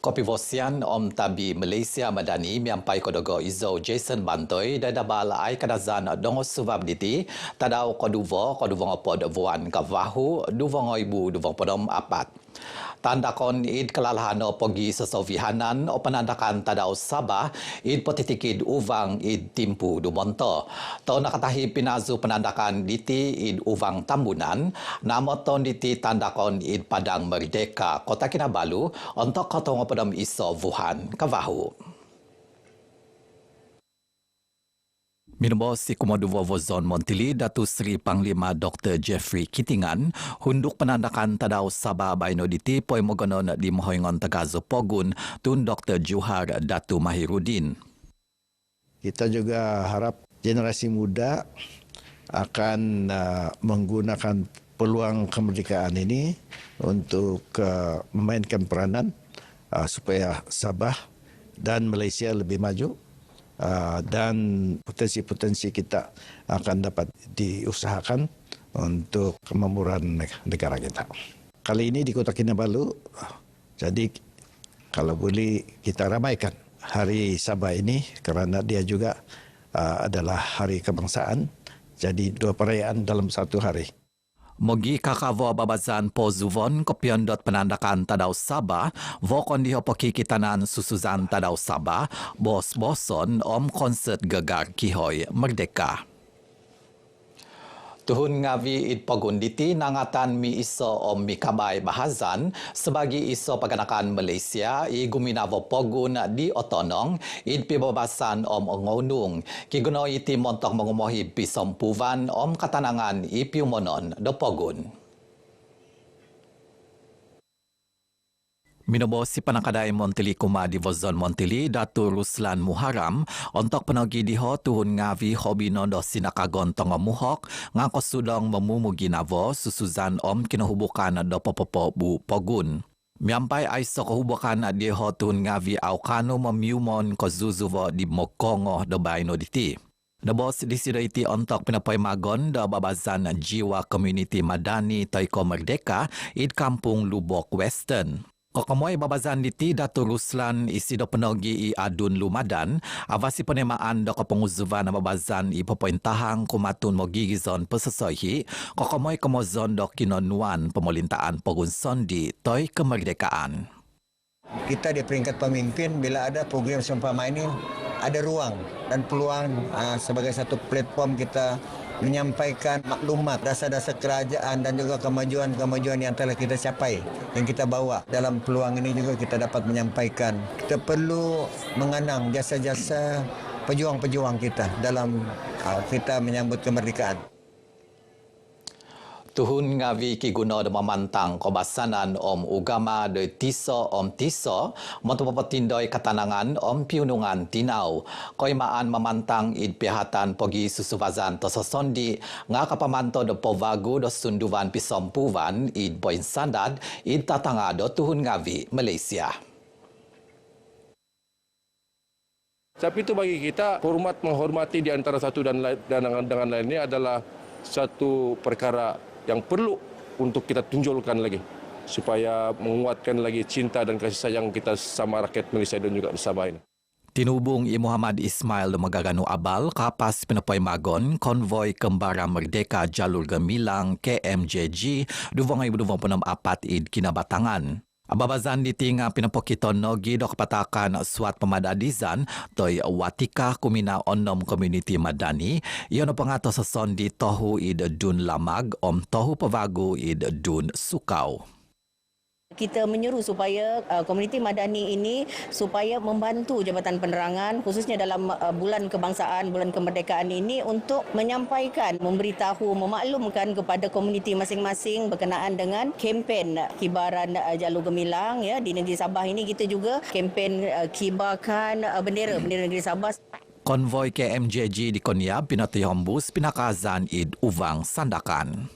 Kopi Vosian Om Tabi Malaysia Madani miampai kodogo izo Jason Bantoy dan dabal ai kadazan dongos subab diti tadau koduvo opod vuan kavahu duvong ibu duvong podom apat. Tandakon id kelalahano pogi sesovihanan o penandakan tadau Sabah id potitikid uvang id timpu dumonto. Tau nakatahi pinazu penandakan diti id uvang Tambunan, namoton diti tandakon id Padang Merdeka Kota Kinabalu untuk kotong pedam iso Wuhan Kavahu. Minumbo si Komodo Vozon Montili Datu Sri Panglima Dr. Jeffrey Kitingan hunduk penandakan tadau Sabah Baino diti poi mogonon di Mohoingon Tagazo Pogun tun Dr. Juhar Datu Mahirudin. Kita juga harap generasi muda akan menggunakan peluang kemerdekaan ini untuk memainkan peranan supaya Sabah dan Malaysia lebih maju. Dan potensi-potensi kita akan dapat diusahakan untuk kemakmuran negara kita. Kali ini di Kota Kinabalu, jadi kalau boleh kita ramaikan Hari Sabah ini kerana dia juga adalah hari kebangsaan, jadi dua perayaan dalam satu hari. Mogi kakavo babazan pozuvon kopiondot penandakan tadau Sabah, vokon dihopoki kitanan susuzan tadau Sabah, bos-boson om konsert gegar Kihoy Merdeka. Tuhun ngavi id pogun diti nangatan mi iso om mikabai bahazan sebagai iso paganakan Malaysia i guminavo pogun di otonong id pibabasan om ngonung ki guno iti montok mengumohi pisompuvan om katanangan i piumonon do pogun. Minobo si panakadai Montili Kuma di Vozon Montili Datu Ruslan Muharam untuk penagi diho tuhun ngavi hobi nondo sinakagon tongo muhok ngako sudong memumugi navo susuzan om kinahubukan do popopo bu pogun. Miampai aiso kehubukan diho tuhun ngavi aukano memiumon ko zuzuvo di mokongo do baino diti. Debos disidaiti untuk pinapoy magon do babazan jiwa community madani Toiko Merdeka id kampung Lubok Western. Kokomoy babazan diti Datu Ruslan isi do penogi i adun lumadan avasi penemaan do kepenguzuvan babazan i pepointahang kumatun mogigizon pesesohi kokomoy komozon do kinonuan pemerintah Pogunson di Toy Kemerdekaan. Kita di peringkat pemimpin bila ada program seumpama ini ada ruang dan peluang sebagai satu platform kita menyampaikan maklumat dasar-dasar kerajaan dan juga kemajuan-kemajuan yang telah kita capai yang kita bawa dalam peluang ini juga kita dapat menyampaikan kita perlu mengenang jasa-jasa pejuang-pejuang kita dalam kita menyambut kemerdekaan. Tuhun ngavi ki guna de memantang kobasanan om ugama de tiso om tiso monto popotindoi katanangan om piunungan tinau koimaan memantang id pihatan pogi susuvazan tososondi nga kapamanto de povagu do sunduvan pisompuvan id poin sandad id tatanga do tuhun ngavi Malaysia. Tapi itu bagi kita hormat menghormati di antara satu dan dengan lainnya adalah satu perkara yang perlu untuk kita tunjukkan lagi supaya menguatkan lagi cinta dan kasih sayang kita sama rakyat Malaysia dan juga Sabah ini. Tinubung I Muhammad Ismail Magaganu Abal kapas pinapoy magon konvoy kembara Merdeka Jalur Gemilang KMJG 2024 id kinabatangan. Ababazan di tinga pinapokiton nogi do kepatakan suat pemadadizan toy watika kumina onom community madani iyon pengato seson di tohu id dun lamag om tohu pevagu id dun sukau. Kita menyeru supaya komuniti madani ini supaya membantu Jabatan Penerangan khususnya dalam bulan kebangsaan, bulan kemerdekaan ini untuk menyampaikan, memberitahu, memaklumkan kepada komuniti masing-masing berkenaan dengan kempen kibaran Jalur Gemilang ya di negeri Sabah ini. Kita juga kempen kibarkan bendera negeri Sabah. Konvoy KMJG di Konyab pinati hombus pinakazan id uvang sandakan.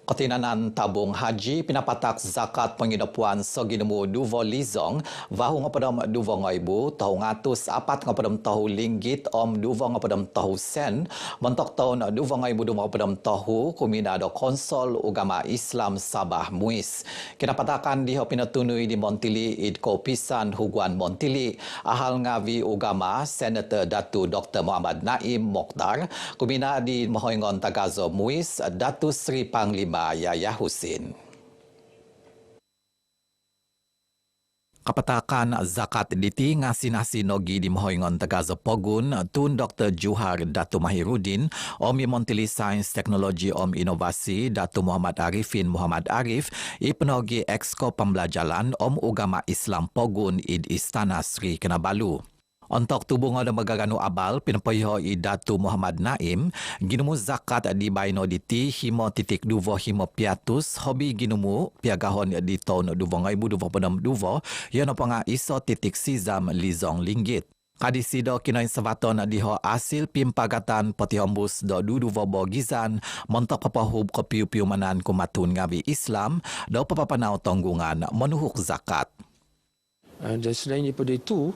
Ketinanan tabung haji pinapatak zakat penginapuan seginemu duvo lizong vahu ngapadam duvo ngaibu tahu ngatus apat ngapadam tahu linggit duvo ngapadam tahu sen mentok tahun duvo ngaibu duvo ngapadam tahu kumina do konsol agama Islam Sabah Muis. Kinapatakan diho pinatunui di Montili idko pisan huguan Montili ahal ngavi agama Senator Datu Dr. Muhammad Naim Mokhtar kumina di Mahoingon Tagazo Muis Datu Sri Panglima Yahya Husin. Kapatakan zakat diti ngasi-nasi nogi di Mahoingon Tagazo Pogun tun Dr. Juhar Datu Mahirudin Om Montili Sains Teknologi Om Inovasi Datu Muhammad Arifin Muhammad Arif ipenogi Exco Pembelajaran Om Agama Islam Pogun id Istana Sri Kinabalu. Untuk tubung ada magagano abal pinapayo i Datu Muhammad Naim ginumu zakat di baino diti himo titik duvo himo piatus hobi ginumu piagahon di tahun duvo ngaibu duvo penam duvo yana panga iso titik sizam lizong linggit. Kadisido kinoin savaton diho asil pimpagatan petihombus do duvo bogizan montok papahub kepiu-piu manan kumatun ngawi Islam do papapanau tonggungan menuhuk zakat. Dan selain daripada itu,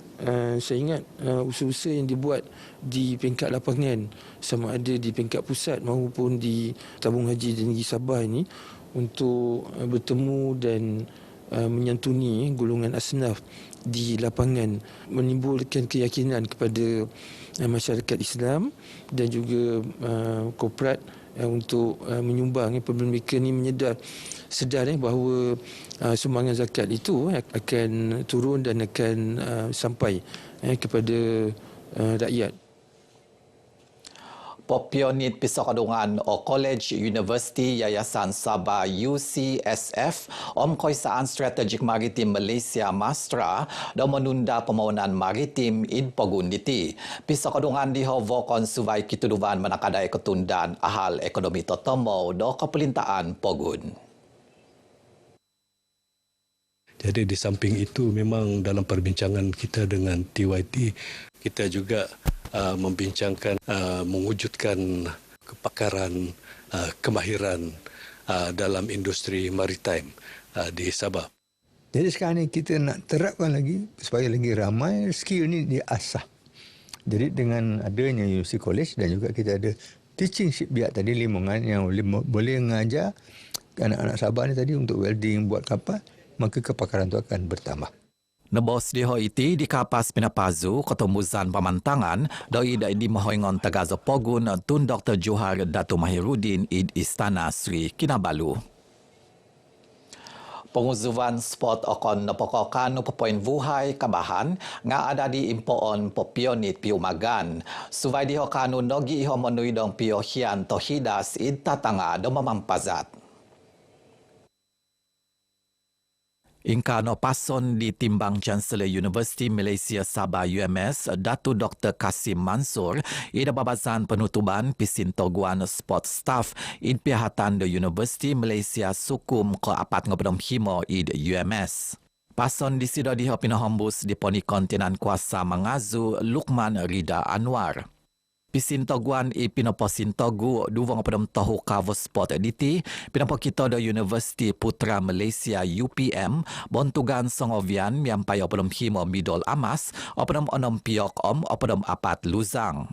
saya ingat usaha-usaha yang dibuat di peringkat lapangan sama ada di peringkat pusat maupun di tabung haji di negeri Sabah ini untuk bertemu dan menyantuni golongan asnaf di lapangan menimbulkan keyakinan kepada masyarakat Islam dan juga korporat untuk menyumbang apabila mereka ni sedar bahawa sumbangan zakat itu akan turun dan akan sampai kepada rakyat. Popionit Pisokadungan o College University Yayasan Sabah UCSF Om Koisaan Strategik Maritim Malaysia Mastra dah menunda pembangunan maritim in Pogun diti. Pisokadungan dihovo konsuvai kituduvan manakadai ketundan ahal ekonomi totomo do kepelintaan Pogun. Jadi di samping itu memang dalam perbincangan kita dengan TYT kita juga membincangkan mewujudkan kepakaran kemahiran dalam industri maritime di Sabah. Jadi sekarang ni kita nak terapkan lagi supaya lagi ramai skill ni diasah. Jadi dengan adanya UC College dan juga kita ada teaching shipyard tadi Limongan yang boleh mengajar anak-anak Sabah ni tadi untuk welding buat kapal, maka kepakaran itu akan bertambah. Nebos diho iti di kapas pinapazu ketemuzan pamantangan doi di Mahoingon Tagazo Pogun tun Dr. Juhar Datu Mahirudin id Istana Sri Kinabalu. Penguzuan sport okon napokokan upapoin vuhai kabahan nga ada di impoon popionit piumagan. Suvai diho kanu nogi iho menui dong pio hian tohidas id tatanga do mamampazat. Ingkano pason di timbang Chancellor University Malaysia Sabah UMS Datu Dr. Kasim Mansur ida babazan penutupan pisintoguan sport staff id pihatan the University Malaysia Sukum ke apat ngabedom himo id UMS. Pason di sido diho pinahambus di poni kontinan kuasa mengazu Lukman Rida Anwar. Pisintoguan pinaposintogu duwang padam tahu cover sport diti pinapo kita do University Putra Malaysia UPM bontugan songovian miampai opadam himo midol amas opadam onom piok opadam apat luzang.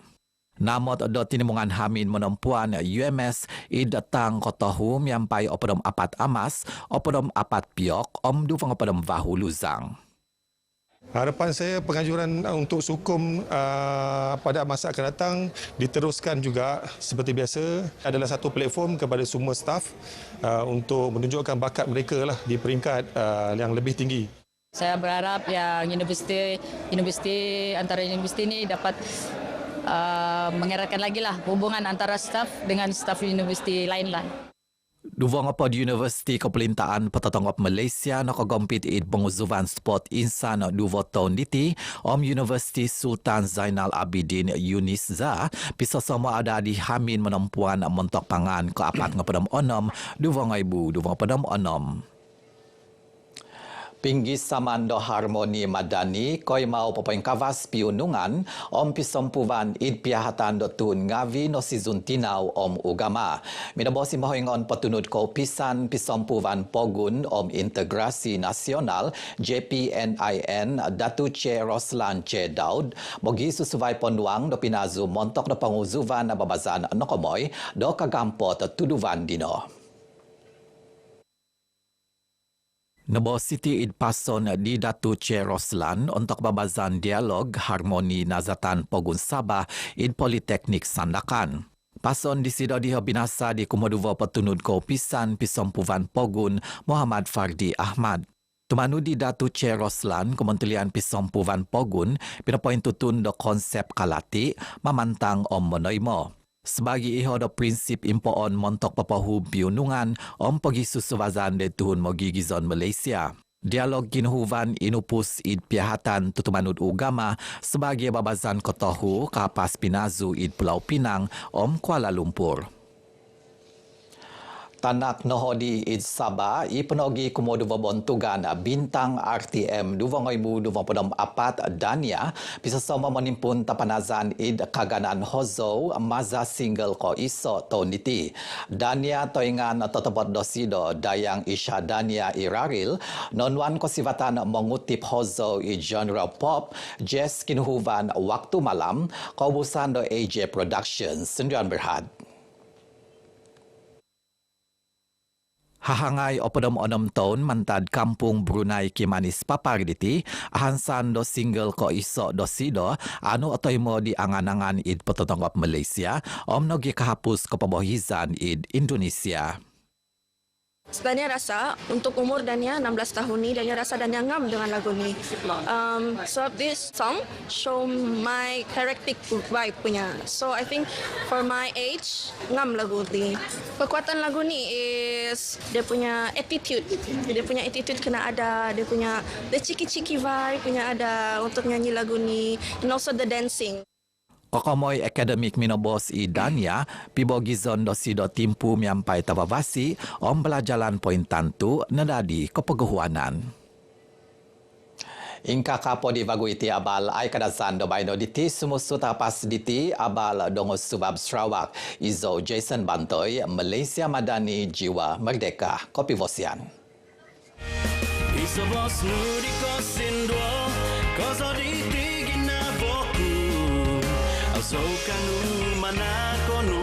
Namot do tinimungan hamin menempuan UMS datang kotahu miampai opadam apat amas opadam apat piok duwang opadam vahu luzang. Harapan saya penganjuran untuk sukum pada masa akan datang diteruskan juga seperti biasa adalah satu platform kepada semua staf untuk menunjukkan bakat mereka lah di peringkat yang lebih tinggi. Saya berharap yang universiti antara universiti ini dapat mengeratkan lagi lah hubungan antara staf dengan staf universiti lain lah. Duwang apa di Universiti Kepelintaan Petatongop Malaysia nakagompit id penguzuvan sport insan duwo tahun diti Universiti Sultan Zainal Abidin Yunis Za bisa sama ada di Hamin menempuan mentok pangan ke apat ngapadam onom duwang ibu duwang padam onom. Pinggi Samando Harmoni Madani koi mau popoing kawas piunungan om pisompuvan id piahatan dotun ngavi no sizun tinau om ugama. Minabosi mahoingon petunut ko pisan pisompuvan pogun om integrasi nasional JPNIN Datu C Roslan C Daud bogi susuvai ponduang do pinazu montok do panguzuvan babazan nokomoy do kagampot tuduvan dino. Nebo Siti Id Pason di Datu C Roslan untuk babazan dialog harmoni nazatan Pogun Sabah Id Politeknik Sandakan. Pason disido diho binasa di Kumoduvo petunut ko pisan pisompuvan Pogun Muhammad Fardi Ahmad. Tumanu di Datu C Roslan, Kementerian Pisompuvan Pogun, pinapoin tutun do konsep kalati mamantang om monoimo. Sebagai iho do prinsip impoon montok papahu biunungan om pagi susuvazan de tuhun mogi gizon Malaysia. Dialog ginhuvan inupus id piahatan tutumanut ugama sebagai babazan kotohu kapas pinazu id Pulau Pinang om Kuala Lumpur. Tanak nohodi id Sabah i penogi kumoduva bontugan bintang RTM 2024 Dania bisa sama menimpun tapanazan id kaganan hozo maza single ko iso toniti. Dania toingan totobot dosido dayang Isha Dania Iraril nonwan ko sivatan mengutip hozo i genre pop jazz kinhuvan waktu malam kaubusan do AJ Productions Sendirian Berhad. Hahangay opodom onom tahun mantad kampung Brunei Kimanis Papariditi ahansan do single ko iso do sido anu otoimo di angan-angan id petontonggap Malaysia om nogi kahapus ko pabohizan id Indonesia. Dania rasa untuk umur Dania 16 tahun ni Dania rasa Dania ngam dengan lagu ni. So this song show my character vibe punya. So I think for my age ngam lagu ni. Kekuatan lagu ni is dia punya attitude. Dia punya attitude kena ada, dia punya the cheeky vibe punya ada untuk nyanyi lagu ni and also the dancing. Kokomoy Akademik Minobos i Dania, pibogizon dosido timpu miampai tabavasi, om belajalan poin tantu nadadi kepeguhuanan. Ingka kapo di vagu iti abal ay kadazan do baino diti sumusu tapas diti abal dongo subab Sarawak, izo Jason Bantoy, Malaysia Madani Jiwa Merdeka, Kopi Vosian. So kanu mana kono